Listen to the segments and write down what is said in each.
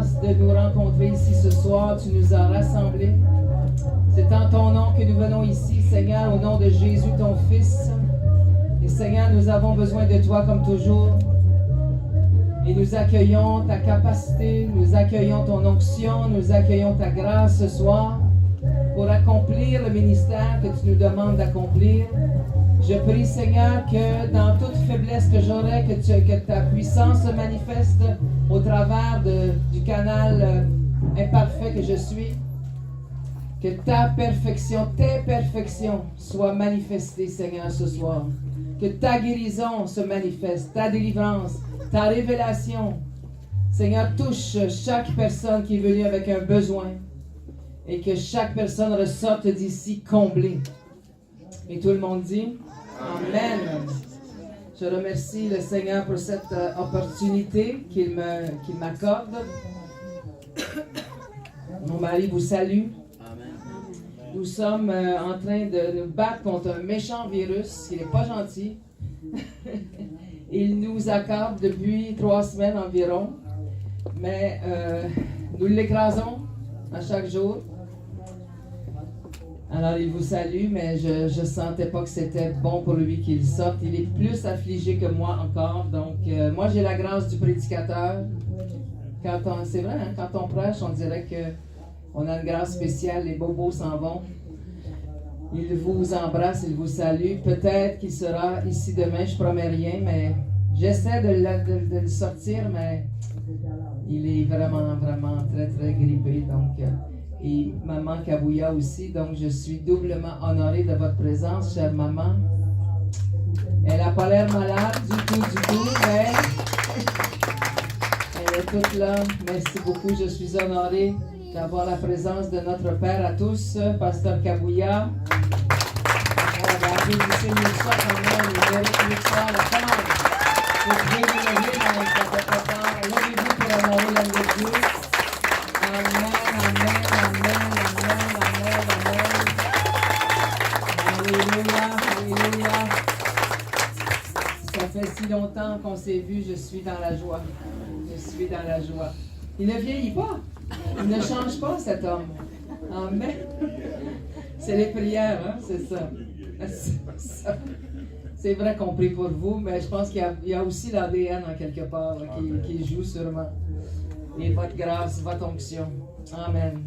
grâce de nous rencontrer ici ce soir. Tu nous as rassemblés. C'est en ton nom que nous venons ici, Seigneur, au nom de Jésus, ton Fils. Et Seigneur, nous avons besoin de toi comme toujours. Et nous accueillons ta capacité, nous accueillons ton onction, nous accueillons ta grâce ce soir pour accomplir le ministère que tu nous demandes d'accomplir. Je prie, Seigneur, que dans toute faiblesse que j'aurai, que ta puissance se manifeste au travers du canal imparfait que je suis. Que ta perfection, tes perfections soient manifestées, Seigneur, ce soir. Que ta guérison se manifeste, ta délivrance, ta révélation. Seigneur, touche chaque personne qui est venue avec un besoin et que chaque personne ressorte d'ici comblée. Et tout le monde dit Amen. Je remercie le Seigneur pour cette opportunité qu'il m'accorde. Mon mari vous salue. Nous sommes en train de nous battre contre un méchant virus qui n'est pas gentil. Il nous accable depuis 3 semaines environ. Mais nous l'écrasons à chaque jour. Alors, il vous salue, mais je ne sentais pas que c'était bon pour lui qu'il sorte. Il est plus affligé que moi encore. Donc, moi, j'ai la grâce du prédicateur. C'est vrai, hein, quand on prêche, on dirait qu'on a une grâce spéciale. Les bobos s'en vont. Il vous embrasse, il vous salue. Peut-être qu'il sera ici demain, je ne promets rien, mais j'essaie de le sortir, mais il est vraiment, vraiment très, très grippé. Donc, et maman Kabouya aussi, donc je suis doublement honorée de votre présence, chère maman. Elle n'a pas l'air malade du tout, mais elle est toute là. Merci beaucoup, je suis honorée d'avoir la présence de notre Père à tous, Pasteur Kabouya. Applaudissez mieux ça quand même, il mérite mieux ça, la femme. Vous pouvez vous lever dans les protocolaires. Levez-vous pour honorer l'homme de Dieu. Amen, amen, amen, amen, amen, amen. Alléluia, alléluia. Ça fait si longtemps qu'on s'est vu, je suis dans la joie. Je suis dans la joie. Il ne vieillit pas. Il ne change pas, cet homme. Amen. C'est les prières, hein, c'est ça. C'est vrai qu'on prie pour vous, mais je pense qu'il y a aussi l'ADN en quelque part là, qui joue sûrement. Et votre grâce, votre onction. Amen.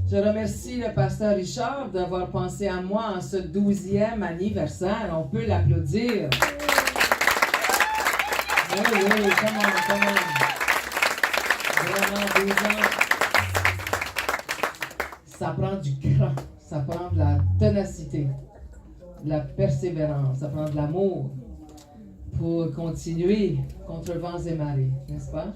Je remercie le pasteur Richard d'avoir pensé à moi en ce 12e anniversaire. On peut l'applaudir. Oui, comment. Vraiment 12 ans. Ça prend du cran, ça prend de la ténacité, de la persévérance, ça prend de l'amour pour continuer contre vents et marées, n'est-ce pas?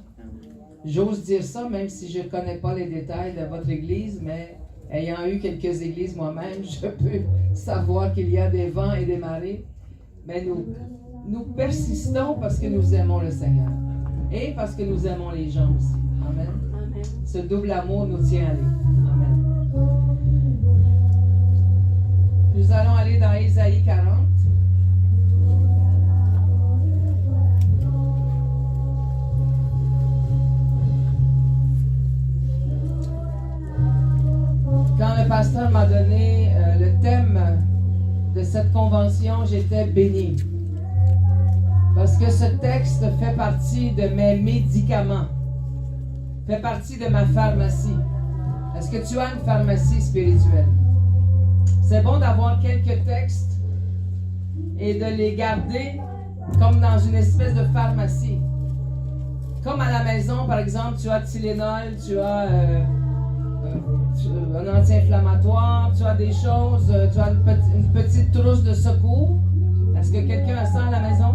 J'ose dire ça même si je ne connais pas les détails de votre église, mais ayant eu quelques églises moi-même, je peux savoir qu'il y a des vents et des marées. Mais nous persistons parce que nous aimons le Seigneur et parce que nous aimons les gens aussi. Amen. Amen. Ce double amour nous tient à lui. Amen. Nous allons aller dans Ésaïe 40. Quand le pasteur m'a donné le thème de cette convention, j'étais béni. Parce que ce texte fait partie de mes médicaments, fait partie de ma pharmacie. Est-ce que tu as une pharmacie spirituelle? C'est bon d'avoir quelques textes et de les garder comme dans une espèce de pharmacie. Comme à la maison, par exemple, tu as Tylenol, tu as un anti-inflammatoire, tu as des choses, tu as une petite trousse de secours. Est-ce que quelqu'un a ça à la maison?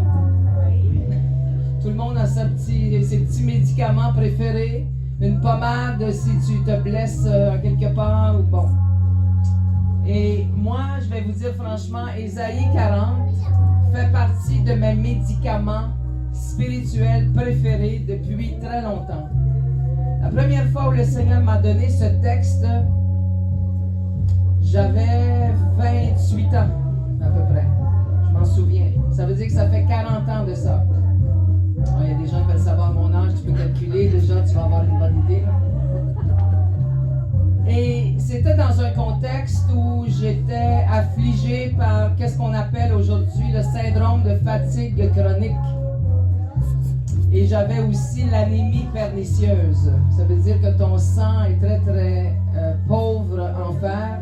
Tout le monde a ses petits médicaments préférés. Une pommade si tu te blesses quelque part ou bon. Et moi, je vais vous dire franchement, Ésaïe 40 fait partie de mes médicaments spirituels préférés depuis très longtemps. La première fois où le Seigneur m'a donné ce texte, j'avais 28 ans à peu près. Je m'en souviens. Ça veut dire que ça fait 40 ans de ça. Il y a des gens qui veulent savoir mon âge, tu peux calculer, déjà tu vas avoir une bonne idée. un contexte où j'étais affligée par qu'est-ce qu'on appelle aujourd'hui le syndrome de fatigue chronique. Et j'avais aussi l'anémie pernicieuse. Ça veut dire que ton sang est très, très pauvre en fer.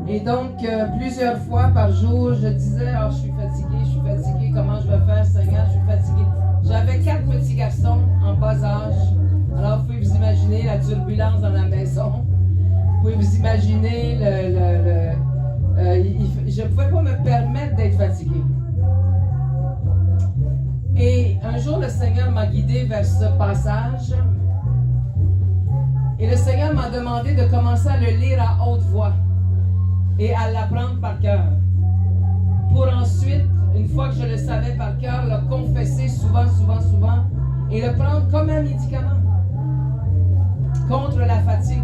Et donc, plusieurs fois par jour, je disais, « Ah, je suis fatiguée, comment je vais faire, Seigneur, je suis fatiguée. » J'avais 4 petits garçons en bas âge. Alors, vous pouvez vous imaginer la turbulence dans la maison. Vous pouvez vous imaginer je ne pouvais pas me permettre d'être fatiguée. Et un jour, le Seigneur m'a guidé vers ce passage. Et le Seigneur m'a demandé de commencer à le lire à haute voix et à l'apprendre par cœur. Pour ensuite, une fois que je le savais par cœur, le confesser souvent et le prendre comme un médicament contre la fatigue.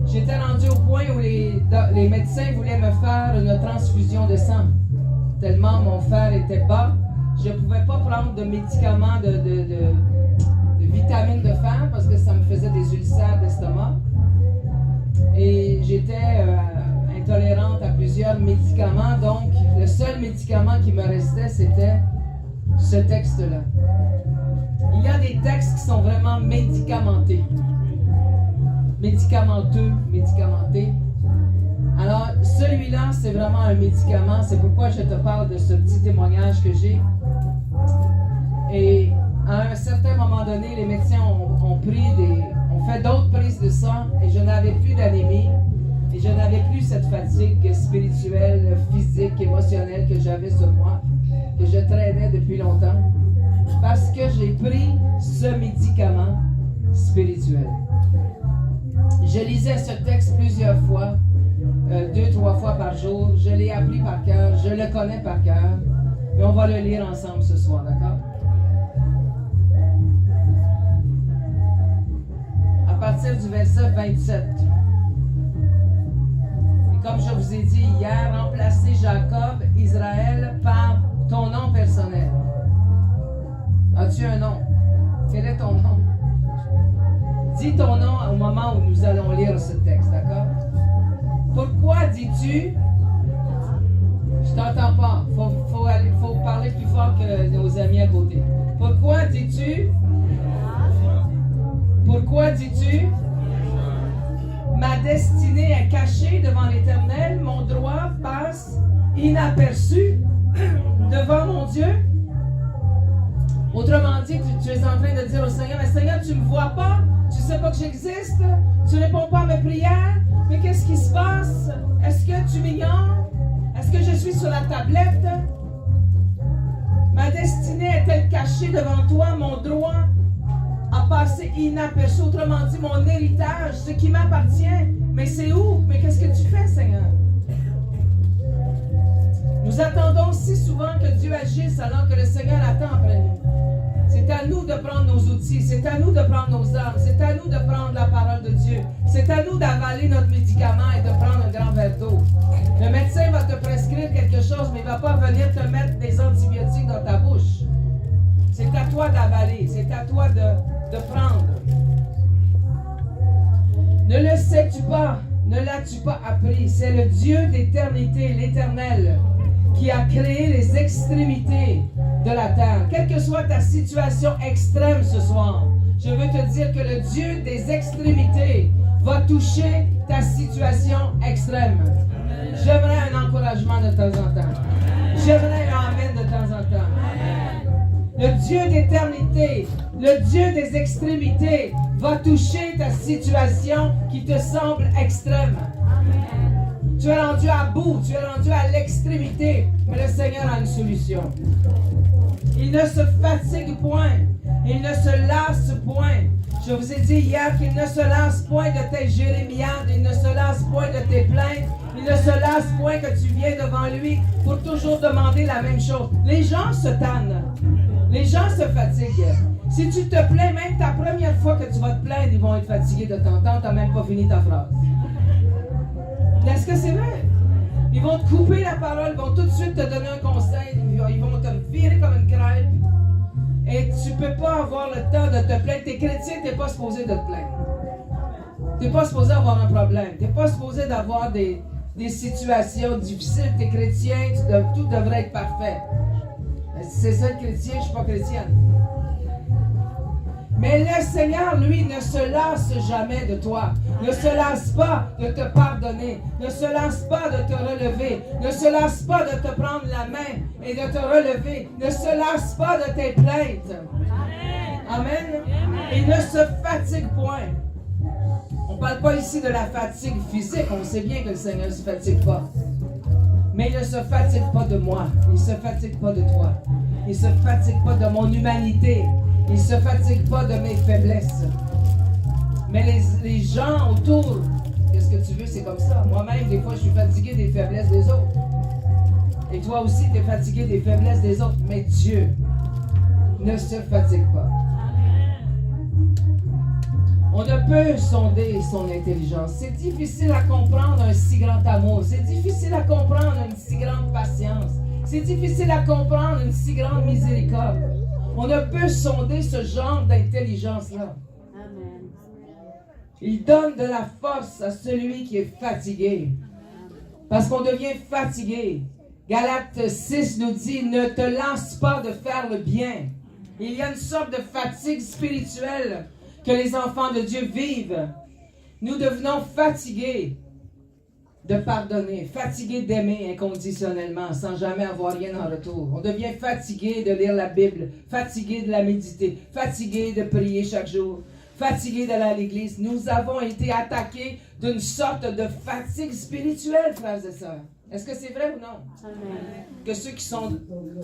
J'étais rendu au point où les médecins voulaient me faire une transfusion de sang. Tellement mon fer était bas, je ne pouvais pas prendre de médicaments de vitamines de fer parce que ça me faisait des ulcères d'estomac. Et j'étais intolérante à plusieurs médicaments, donc le seul médicament qui me restait, c'était ce texte-là. Il y a des textes qui sont vraiment médicamentés. Médicamenté. Alors, celui-là, c'est vraiment un médicament. C'est pourquoi je te parle de ce petit témoignage que j'ai. Et à un certain moment donné, les médecins ont fait d'autres prises de sang et je n'avais plus d'anémie. Et je n'avais plus cette fatigue spirituelle, physique, émotionnelle que j'avais sur moi, que je traînais depuis longtemps. Parce que j'ai pris ce médicament spirituel. Je lisais ce texte plusieurs fois, 2-3 fois par jour. Je l'ai appris par cœur, je le connais par cœur. Et on va le lire ensemble ce soir, d'accord? À partir du verset 27. Et comme je vous ai dit hier, remplacez Jacob, Israël, par ton nom personnel. As-tu un nom? Quel est ton nom? Dis ton nom au moment où nous allons lire ce texte, d'accord? Pourquoi dis-tu? Je t'entends pas. Faut parler plus fort que nos amis à côté. Pourquoi dis-tu? Pourquoi dis-tu? Ma destinée est cachée devant l'Éternel, mon droit passe inaperçu devant mon Dieu. Autrement dit, tu es en train de dire au Seigneur, mais Seigneur, tu ne me vois pas, tu ne sais pas que j'existe, tu ne réponds pas à mes prières, mais qu'est-ce qui se passe? Est-ce que tu m'ignores? Est-ce que je suis sur la tablette? Ma destinée est-elle cachée devant toi? Mon droit a passé inaperçu. Autrement dit, mon héritage, ce qui m'appartient. Mais c'est où? Mais qu'est-ce que tu fais, Seigneur? Nous attendons si souvent que Dieu agisse alors que le Seigneur attend après nous. C'est à nous de prendre nos outils, c'est à nous de prendre nos armes, c'est à nous de prendre la parole de Dieu. C'est à nous d'avaler notre médicament et de prendre un grand verre d'eau. Le médecin va te prescrire quelque chose, mais il ne va pas venir te mettre des antibiotiques dans ta bouche. C'est à toi d'avaler, c'est à toi de prendre. Ne le sais-tu pas, ne l'as-tu pas appris? C'est le Dieu d'éternité, l'Éternel, qui a créé les extrémités de la terre. Quelle que soit ta situation extrême ce soir, je veux te dire que le Dieu des extrémités va toucher ta situation extrême. J'aimerais un encouragement de temps en temps. J'aimerais un amen de temps en temps. Le Dieu d'éternité, le Dieu des extrémités va toucher ta situation qui te semble extrême. Tu es rendu à bout, tu es rendu à l'extrémité, mais le Seigneur a une solution. Il ne se fatigue point, il ne se lasse point. Je vous ai dit hier qu'il ne se lasse point de tes jérémiades, il ne se lasse point de tes plaintes, il ne se lasse point que tu viens devant lui pour toujours demander la même chose. Les gens se tannent, les gens se fatiguent. Si tu te plains, même ta première fois que tu vas te plaindre, ils vont être fatigués de t'entendre, tu n'as même pas fini ta phrase. Est-ce que c'est vrai? Ils vont te couper la parole, ils vont tout de suite te donner un conseil, ils vont te virer comme une crêpe. Et tu ne peux pas avoir le temps de te plaindre. T'es chrétien, tu n'es pas supposé de te plaindre. Tu n'es pas supposé avoir un problème. Tu n'es pas supposé d'avoir des situations difficiles. Tu es chrétien, tout devrait être parfait. Si c'est ça le chrétien, je ne suis pas chrétienne. Mais le Seigneur, lui, ne se lasse jamais de toi. Ne se lasse pas de te pardonner. Ne se lasse pas de te relever. Ne se lasse pas de te prendre la main et de te relever. Ne se lasse pas de tes plaintes. Amen. Il ne se fatigue point. On ne parle pas ici de la fatigue physique. On sait bien que le Seigneur ne se fatigue pas. Mais il ne se fatigue pas de moi. Il ne se fatigue pas de toi. Il ne se fatigue pas de mon humanité. Il ne se fatigue pas de mes faiblesses. Mais les gens autour, qu'est-ce que tu veux, c'est comme ça. Moi-même, des fois, je suis fatigué des faiblesses des autres. Et toi aussi, tu es fatigué des faiblesses des autres. Mais Dieu ne se fatigue pas. On ne peut sonder son intelligence. C'est difficile à comprendre un si grand amour. C'est difficile à comprendre une si grande patience. C'est difficile à comprendre une si grande miséricorde. On ne peut sonder ce genre d'intelligence-là. Il donne de la force à celui qui est fatigué. Parce qu'on devient fatigué. Galates 6 nous dit, ne te lance pas de faire le bien. Il y a une sorte de fatigue spirituelle que les enfants de Dieu vivent. Nous devenons fatigués de pardonner, fatigués d'aimer inconditionnellement, sans jamais avoir rien en retour. On devient fatigué de lire la Bible, fatigué de la méditer, fatigué de prier chaque jour, fatigué d'aller à l'église. Nous avons été attaqués d'une sorte de fatigue spirituelle, frères et sœurs. Est-ce que c'est vrai ou non? Amen. Que ceux qui sont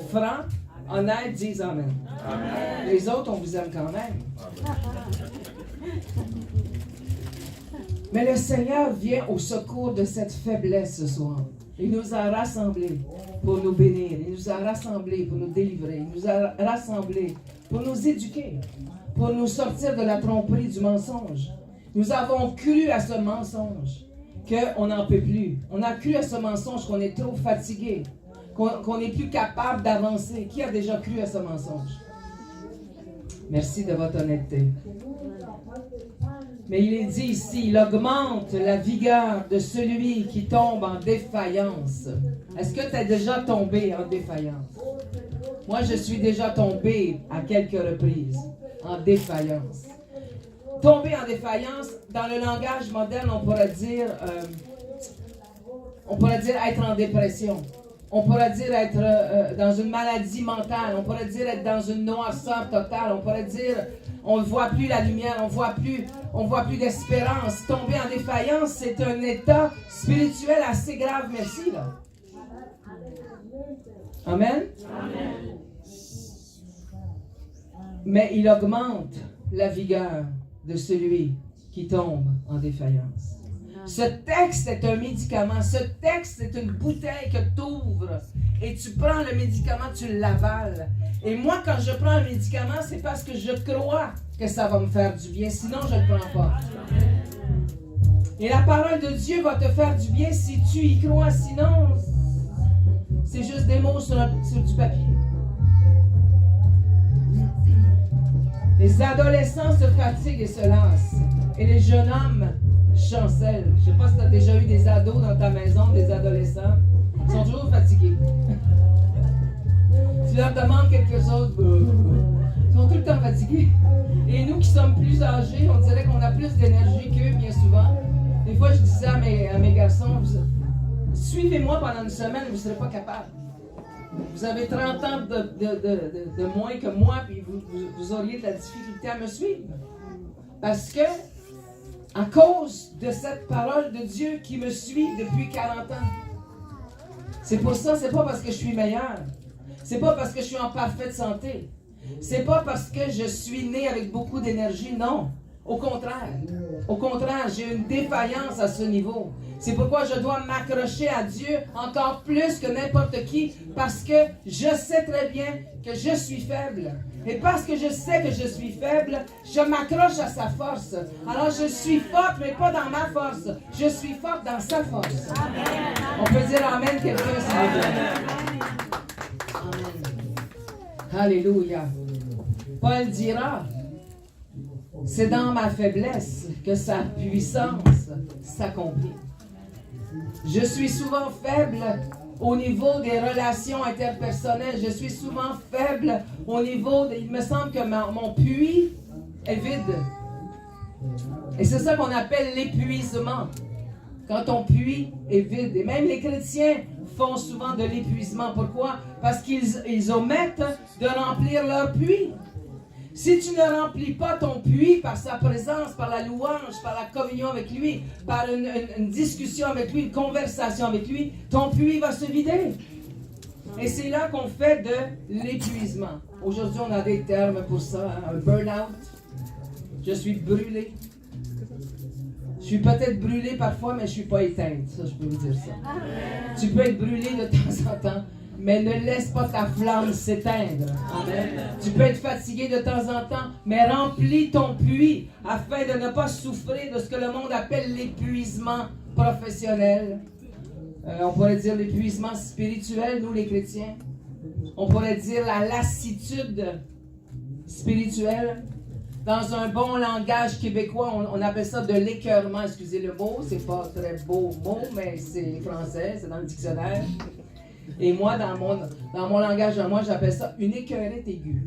francs, honnêtes, disent Amen. Amen. Les autres, on vous aime quand même. Mais le Seigneur vient au secours de cette faiblesse ce soir. Il nous a rassemblés pour nous bénir. Il nous a rassemblés pour nous délivrer. Il nous a rassemblés pour nous éduquer, pour nous sortir de la tromperie du mensonge. Nous avons cru à ce mensonge qu'on n'en peut plus. On a cru à ce mensonge qu'on est trop fatigué, qu'on n'est plus capable d'avancer. Qui a déjà cru à ce mensonge? Merci de votre honnêteté. Mais il est dit ici, il augmente la vigueur de celui qui tombe en défaillance. Est-ce que tu as déjà tombé en défaillance? Moi, je suis déjà tombé à quelques reprises en défaillance. Tomber en défaillance, dans le langage moderne, on pourrait dire être en dépression. On pourrait dire être dans une maladie mentale. On pourrait dire être dans une noirceur totale. On pourrait dire on ne voit plus la lumière, on voit plus d'espérance. Tomber en défaillance, c'est un état spirituel assez grave. Merci, là. Amen? Amen. Mais il augmente la vigueur de celui qui tombe en défaillance. Ce texte est un médicament. Ce texte est une bouteille que tu ouvres et tu prends le médicament, tu l'avales. Et moi, quand je prends un médicament, c'est parce que je crois que ça va me faire du bien. Sinon, je ne le prends pas. Et la parole de Dieu va te faire du bien si tu y crois. Sinon, c'est juste des mots sur du papier. Les adolescents se fatiguent et se lassent. Et les jeunes hommes chancellent. Je ne sais pas si tu as déjà eu des ados dans ta maison, des adolescents. Ils sont toujours fatigués. Tu leur demandes quelque chose, ils sont tout le temps fatigués. Et nous qui sommes plus âgés, on dirait qu'on a plus d'énergie qu'eux, bien souvent. Des fois, je disais à mes garçons, suivez-moi pendant une semaine, vous ne serez pas capables. Vous avez 30 ans de moins que moi, puis vous auriez de la difficulté à me suivre. Parce que, à cause de cette parole de Dieu qui me suit depuis 40 ans. C'est pour ça, c'est pas parce que je suis meilleur. C'est pas parce que je suis en parfaite santé. C'est pas parce que je suis né avec beaucoup d'énergie, non. Au contraire. Au contraire, j'ai une défaillance à ce niveau. C'est pourquoi je dois m'accrocher à Dieu encore plus que n'importe qui, parce que je sais très bien que je suis faible. Et parce que je sais que je suis faible, je m'accroche à sa force. Alors je suis forte, mais pas dans ma force. Je suis forte dans sa force. Amen. On peut dire Amen, quelqu'un, s'il vous plaît. Amen. Alléluia. Paul dira, C'est dans ma faiblesse que sa puissance s'accomplit. Je suis souvent faible au niveau des relations interpersonnelles. Je suis souvent faible au niveau il me semble que mon puits est vide. Et c'est ça qu'on appelle l'épuisement. Quand ton puits est vide. Et même les chrétiens font souvent de l'épuisement. Pourquoi? Parce qu'ils omettent de remplir leur puits. Si tu ne remplis pas ton puits par sa présence, par la louange, par la communion avec lui, par une discussion avec lui, une conversation avec lui, ton puits va se vider. Et c'est là qu'on fait de l'épuisement. Aujourd'hui, on a des termes pour ça, hein? Un burn-out. Je suis brûlé. Je suis peut-être brûlé parfois, mais je ne suis pas éteinte. Ça, je peux vous dire ça. Tu peux être brûlé de temps en temps, mais ne laisse pas ta flamme s'éteindre. Amen. Tu peux être fatigué de temps en temps, mais remplis ton puits afin de ne pas souffrir de ce que le monde appelle l'épuisement professionnel. On pourrait dire l'épuisement spirituel, nous les chrétiens. On pourrait dire la lassitude spirituelle. Dans un bon langage québécois, on appelle ça de l'écœurement. Excusez le mot, c'est pas un très beau mot, mais c'est français, c'est dans le dictionnaire. Et moi, dans mon langage à moi, j'appelle ça une écœurette aiguë.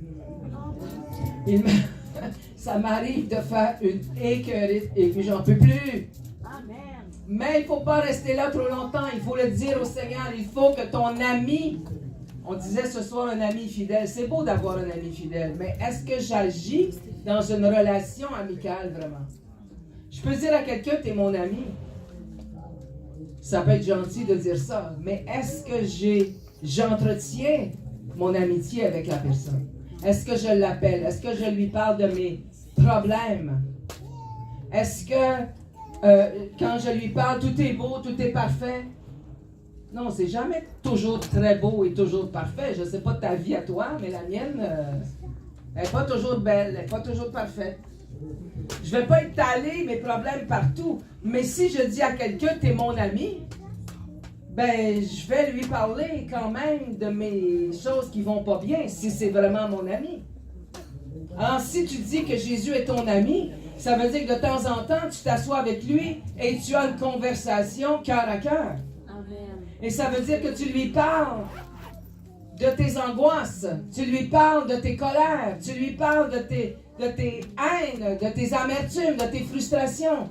Ça m'arrive de faire une écœurette aiguë, j'en peux plus. Mais il ne faut pas rester là trop longtemps, il faut le dire au Seigneur, il faut que ton ami, on disait ce soir un ami fidèle, c'est beau d'avoir un ami fidèle, mais est-ce que j'agis dans une relation amicale vraiment? Je peux dire à quelqu'un, t'es mon ami. Ça peut être gentil de dire ça, mais est-ce que j'entretiens mon amitié avec la personne? Est-ce que je l'appelle? Est-ce que je lui parle de mes problèmes? Est-ce que quand je lui parle, tout est beau, tout est parfait? Non, c'est jamais toujours très beau et toujours parfait. Je ne sais pas ta vie à toi, mais la mienne, elle n'est pas toujours belle, elle n'est pas toujours parfaite. Je ne vais pas étaler mes problèmes partout, mais si je dis à quelqu'un, t'es mon ami, ben, je vais lui parler quand même de mes choses qui vont pas bien, si c'est vraiment mon ami. Alors, si tu dis que Jésus est ton ami, ça veut dire que de temps en temps, tu t'assois avec lui et tu as une conversation cœur à cœur. Et ça veut dire que tu lui parles de tes angoisses, tu lui parles de tes colères, tu lui parles de tes haines, de tes amertumes, de tes frustrations.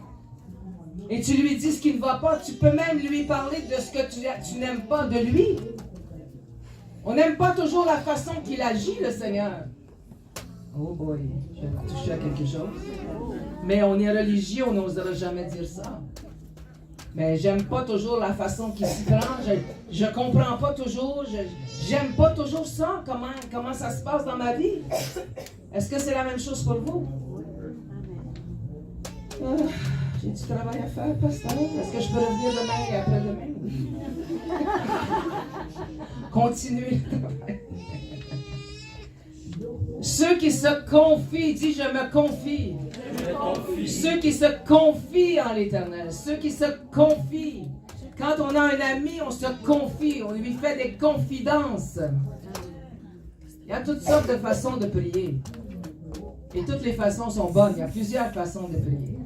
Et tu lui dis ce qui ne va pas. Tu peux même lui parler de ce que tu n'aimes pas de lui. On n'aime pas toujours la façon qu'il agit, le Seigneur. Oh boy, je vais toucher à quelque chose. Mais on est religieux, on n'osera jamais dire ça. Mais j'aime pas toujours la façon qu'il s'y prend. Je comprends pas toujours. J'aime pas toujours ça. Comment ça se passe dans ma vie? Est-ce que c'est la même chose pour vous? J'ai du travail à faire, pasteur. Est-ce que je peux revenir demain et après-demain? Continuez le travail. Ceux qui se confient, dis je me confie. Ceux qui se confient en l'Éternel, ceux qui se confient. Quand on a un ami, on se confie, on lui fait des confidences. Il y a toutes sortes de façons de prier. Et toutes les façons sont bonnes, il y a plusieurs façons de prier.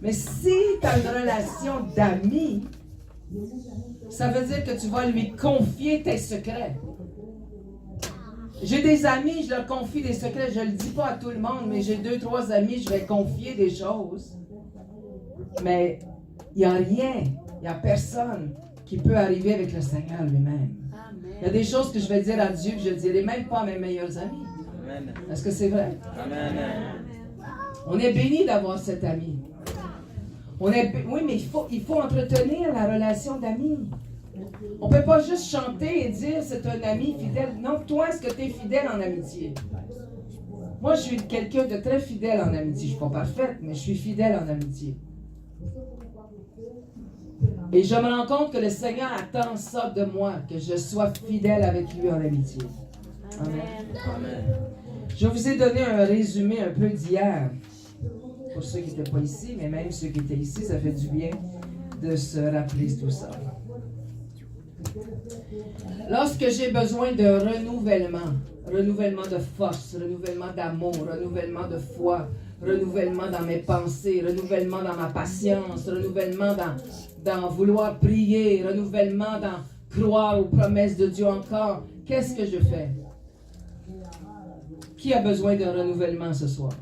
Mais si tu as une relation d'amis, ça veut dire que tu vas lui confier tes secrets. J'ai des amis, je leur confie des secrets, je ne le dis pas à tout le monde, mais j'ai 2-3 amis, je vais confier des choses. Mais il n'y a rien, il n'y a personne qui peut arriver avec le Seigneur lui-même. Il y a des choses que je vais dire à Dieu que je ne dirai même pas à mes meilleurs amis. Est-ce que c'est vrai? Amen. On est béni d'avoir cet ami. Oui, mais il faut entretenir la relation d'amis. On ne peut pas juste chanter et dire c'est un ami fidèle. Non, toi, est-ce que tu es fidèle en amitié? Moi, je suis quelqu'un de très fidèle en amitié. Je ne suis pas parfaite, mais je suis fidèle en amitié. Et je me rends compte que le Seigneur attend ça de moi, que je sois fidèle avec lui en amitié. Amen. Amen. Je vous ai donné un résumé un peu d'hier. Pour ceux qui n'étaient pas ici, mais même ceux qui étaient ici, ça fait du bien de se rappeler tout ça. Lorsque j'ai besoin de renouvellement de force, renouvellement d'amour, renouvellement de foi, renouvellement dans mes pensées, renouvellement dans ma patience, renouvellement dans vouloir prier, renouvellement dans croire aux promesses de Dieu encore. Qu'est-ce que je fais? Qui a besoin d'un renouvellement ce soir?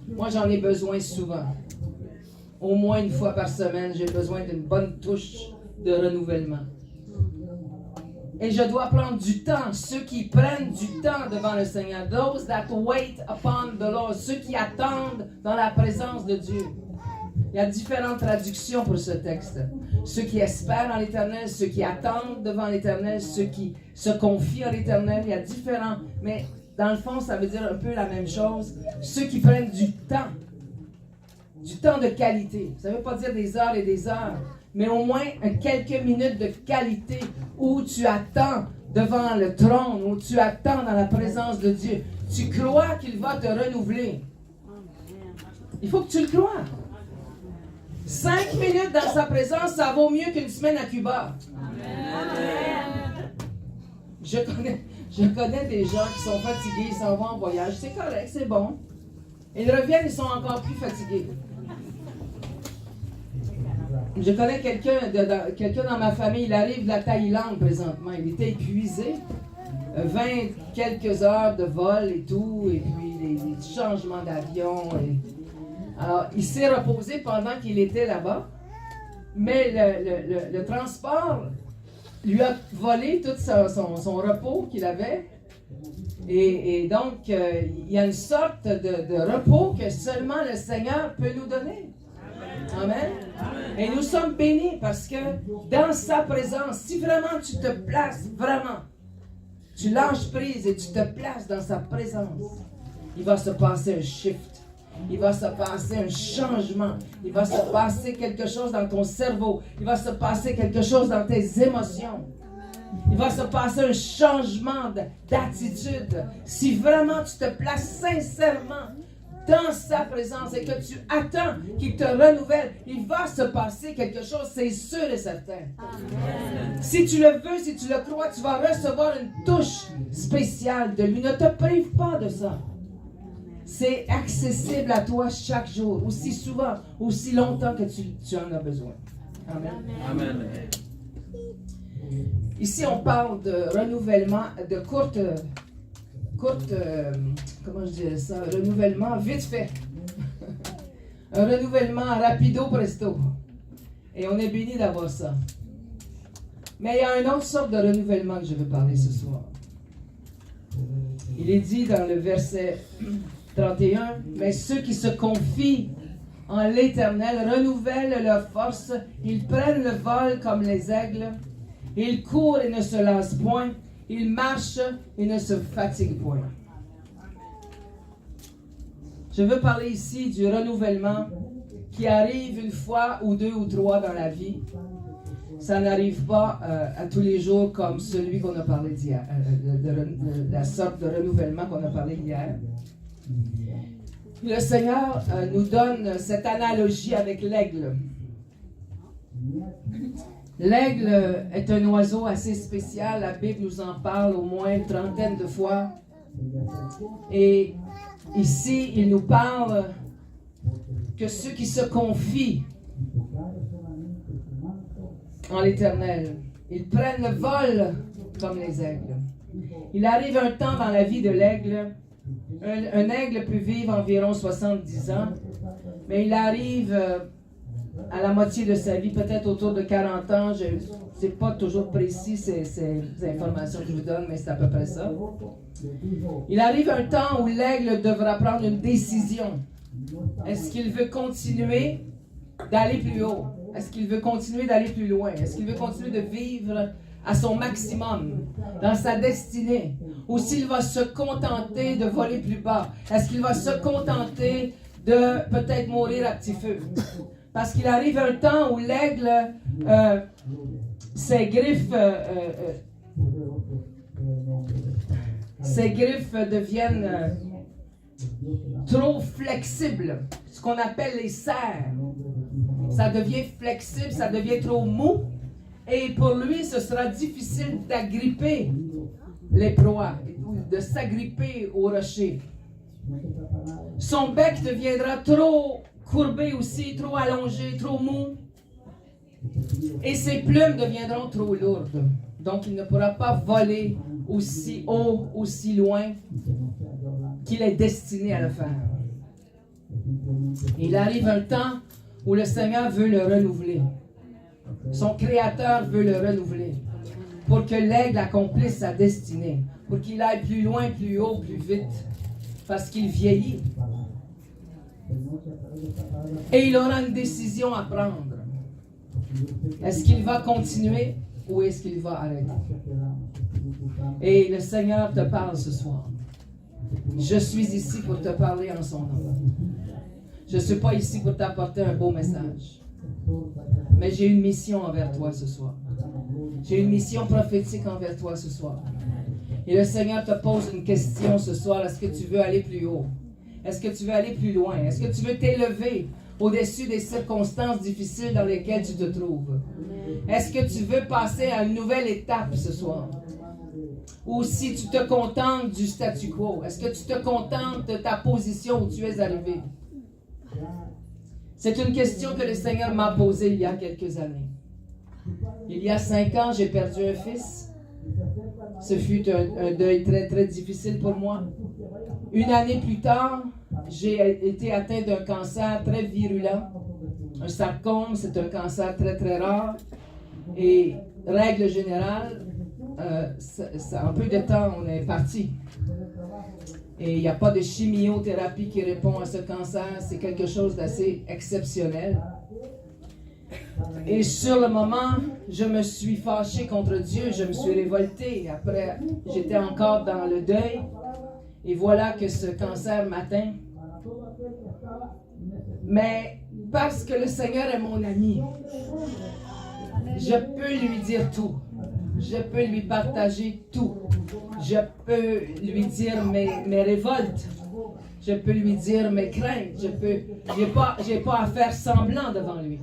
Moi, j'en ai besoin souvent. Au moins une fois par semaine, j'ai besoin d'une bonne touche de renouvellement. Et je dois prendre du temps. Ceux qui prennent du temps devant le Seigneur. Those that wait upon the Lord. Ceux qui attendent dans la présence de Dieu. Il y a différentes traductions pour ce texte. Ceux qui espèrent en l'Éternel, ceux qui attendent devant l'Éternel, ceux qui se confient en l'Éternel. Il y a différents... Mais dans le fond, ça veut dire un peu la même chose. Ceux qui prennent du temps de qualité. Ça ne veut pas dire des heures et des heures, mais au moins quelques minutes de qualité où tu attends devant le trône, où tu attends dans la présence de Dieu. Tu crois qu'il va te renouveler. Il faut que tu le crois. 5 minutes dans sa présence, ça vaut mieux qu'une semaine à Cuba. Amen. Je connais des gens qui sont fatigués, ils s'en vont en voyage. C'est correct, c'est bon. Ils reviennent, ils sont encore plus fatigués. Je connais quelqu'un dans ma famille, il arrive de la Thaïlande présentement. Il était épuisé. 20 quelques heures de vol et tout, et puis les changements d'avion. Alors, il s'est reposé pendant qu'il était là-bas, mais le transport lui a volé tout son repos qu'il avait. Et donc, il y a une sorte de repos que seulement le Seigneur peut nous donner. Amen. Et nous sommes bénis parce que dans sa présence, si vraiment tu te places, vraiment, tu lâches prise et tu te places dans sa présence, il va se passer un shift. Il va se passer un changement. Il va se passer quelque chose dans ton cerveau. Il va se passer quelque chose dans tes émotions. Il va se passer un changement d'attitude. Si vraiment tu te places sincèrement dans sa présence et que tu attends qu'il te renouvelle, il va se passer quelque chose, c'est sûr et certain. Amen. Si tu le veux, si tu le crois, tu vas recevoir une touche spéciale de lui. Ne te prive pas de ça. C'est accessible à toi chaque jour, aussi souvent, aussi longtemps que tu en as besoin. Amen. Amen. Ici, on parle de renouvellement, de courte, comment je dirais ça, renouvellement vite fait. Un renouvellement rapido presto. Et on est béni d'avoir ça. Mais il y a une autre sorte de renouvellement que je veux parler ce soir. Il est dit dans le verset 31, « Mais ceux qui se confient en l'Éternel renouvellent leur force, ils prennent le vol comme les aigles, ils courent et ne se lassent point, ils marchent et ne se fatiguent point. » Je veux parler ici du renouvellement qui arrive une fois ou deux ou trois dans la vie. Ça n'arrive pas à tous les jours comme celui qu'on a parlé d'hier, de la sorte de renouvellement qu'on a parlé hier. Le Seigneur nous donne cette analogie avec l'aigle. L'aigle est un oiseau assez spécial. La Bible nous en parle au moins une trentaine de fois. Et ici, il nous parle que ceux qui se confient en l'Éternel, ils prennent le vol comme les aigles. Il arrive un temps dans la vie de l'aigle. Un aigle peut vivre environ 70 ans, mais il arrive à la moitié de sa vie, peut-être autour de 40 ans. C'est pas toujours précis ces informations que je vous donne, mais c'est à peu près ça. Il arrive un temps où l'aigle devra prendre une décision. Est-ce qu'il veut continuer d'aller plus haut? Est-ce qu'il veut continuer d'aller plus loin? Est-ce qu'il veut continuer de vivre à son maximum dans sa destinée? Ou s'il va se contenter de voler plus bas? Est-ce qu'il va se contenter de peut-être mourir à petit feu? Parce qu'il arrive un temps où l'aigle, ses griffes deviennent trop flexibles. Ce qu'on appelle les serres. Ça devient flexible, ça devient trop mou. Et pour lui, ce sera difficile d'agripper les proies, de s'agripper au rocher. Son bec deviendra trop courbé aussi, trop allongé, trop mou. Et ses plumes deviendront trop lourdes. Donc il ne pourra pas voler aussi haut, aussi loin qu'il est destiné à le faire. Il arrive un temps où le Seigneur veut le renouveler. Son Créateur veut le renouveler. Pour que l'aigle accomplisse sa destinée. Pour qu'il aille plus loin, plus haut, plus vite. Parce qu'il vieillit. Et il aura une décision à prendre. Est-ce qu'il va continuer ou est-ce qu'il va arrêter? Et le Seigneur te parle ce soir. Je suis ici pour te parler en son nom. Je ne suis pas ici pour t'apporter un beau message. Mais j'ai une mission envers toi ce soir. J'ai une mission prophétique envers toi ce soir. Et le Seigneur te pose une question ce soir. Est-ce que tu veux aller plus haut? Est-ce que tu veux aller plus loin? Est-ce que tu veux t'élever au-dessus des circonstances difficiles dans lesquelles tu te trouves? Est-ce que tu veux passer à une nouvelle étape ce soir? Ou si tu te contentes du statu quo? Est-ce que tu te contentes de ta position où tu es arrivé? C'est une question que le Seigneur m'a posée il y a quelques années. Il y a 5 ans, j'ai perdu un fils. Ce fut un deuil très, très difficile pour moi. Une année plus tard, j'ai été atteint d'un cancer très virulent. Un sarcome, c'est un cancer très, très rare. Et règle générale, en peu de temps, on est parti. Et il n'y a pas de chimiothérapie qui répond à ce cancer. C'est quelque chose d'assez exceptionnel. Et sur le moment, je me suis fâché contre Dieu. Je me suis révolté. Après, j'étais encore dans le deuil. Et voilà que ce cancer m'atteint. Mais parce que le Seigneur est mon ami, je peux lui dire tout. Je peux lui partager tout. Je peux lui dire mes révoltes. Je peux lui dire mes craintes. J'ai pas à faire semblant devant lui.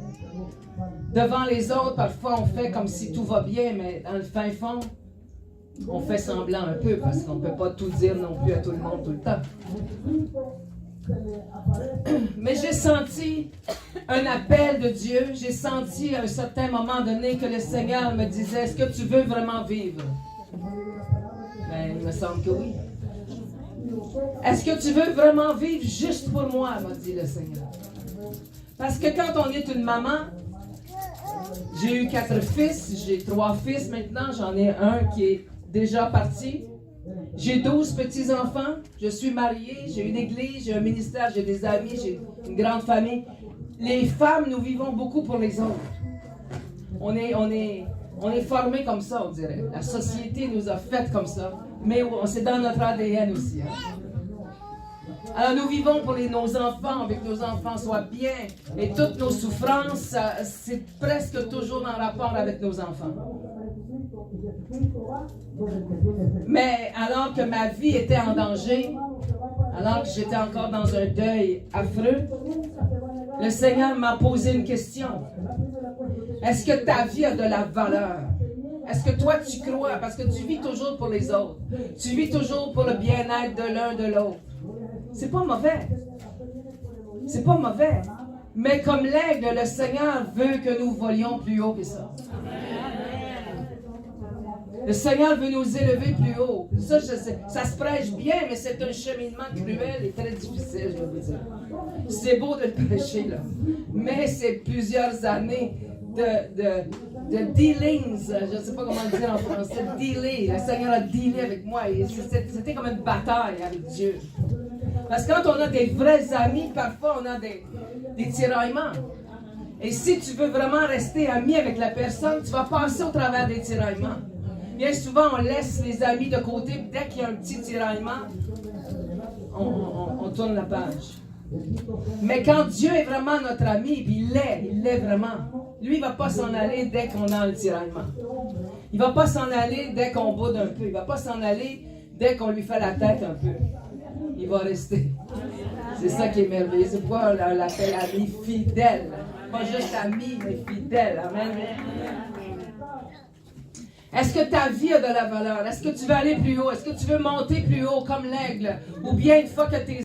Devant les autres, parfois on fait comme si tout va bien, mais dans le fin fond, on fait semblant un peu parce qu'on ne peut pas tout dire non plus à tout le monde tout le temps. Mais j'ai senti un appel de Dieu. J'ai senti à un certain moment donné que le Seigneur me disait, est-ce que tu veux vraiment vivre? Ben, il me semble que oui. Est-ce que tu veux vraiment vivre juste pour moi, m'a dit le Seigneur. Parce que quand on est une maman, j'ai eu 4 fils, j'ai 3 fils maintenant, j'en ai un qui est déjà parti. J'ai 12 petits-enfants, je suis mariée, j'ai une église, j'ai un ministère, j'ai des amis, j'ai une grande famille. Les femmes, nous vivons beaucoup pour les autres. On est formés comme ça, on dirait. La société nous a fait comme ça, mais c'est dans notre ADN aussi. Hein? Alors nous vivons pour nos enfants, avec que nos enfants soient bien, et toutes nos souffrances, c'est presque toujours en rapport avec nos enfants. Mais alors que ma vie était en danger, alors que j'étais encore dans un deuil affreux, le Seigneur m'a posé une question. Est-ce que ta vie a de la valeur? Est-ce que toi tu crois? Parce que tu vis toujours pour les autres. Tu vis toujours pour le bien-être de l'un de l'autre. C'est pas mauvais. C'est pas mauvais. Mais comme l'aigle, le Seigneur veut que nous volions plus haut que ça. Le Seigneur veut nous élever plus haut. Ça, ça se prêche bien, mais c'est un cheminement cruel et très difficile, je dois vous dire. C'est beau de le prêcher, là. Mais c'est plusieurs années de dealings, je ne sais pas comment le dire en français, dealer. Le Seigneur a dealé avec moi. Et c'était comme une bataille avec Dieu. Parce que quand on a des vrais amis, parfois on a des tiraillements. Et si tu veux vraiment rester ami avec la personne, tu vas passer au travers des tiraillements. Bien souvent, on laisse les amis de côté, puis dès qu'il y a un petit tiraillement, on tourne la page. Mais quand Dieu est vraiment notre ami, puis il l'est vraiment, lui, il ne va pas s'en aller dès qu'on a le tiraillement. Il ne va pas s'en aller dès qu'on boude un peu. Il ne va pas s'en aller dès qu'on lui fait la tête un peu. Il va rester. C'est ça qui est merveilleux. C'est pourquoi on l'appelle ami fidèle. Pas juste ami, mais fidèle. Amen. Est-ce que ta vie a de la valeur? Est-ce que tu veux aller plus haut? Est-ce que tu veux monter plus haut comme l'aigle? Ou bien une fois que tes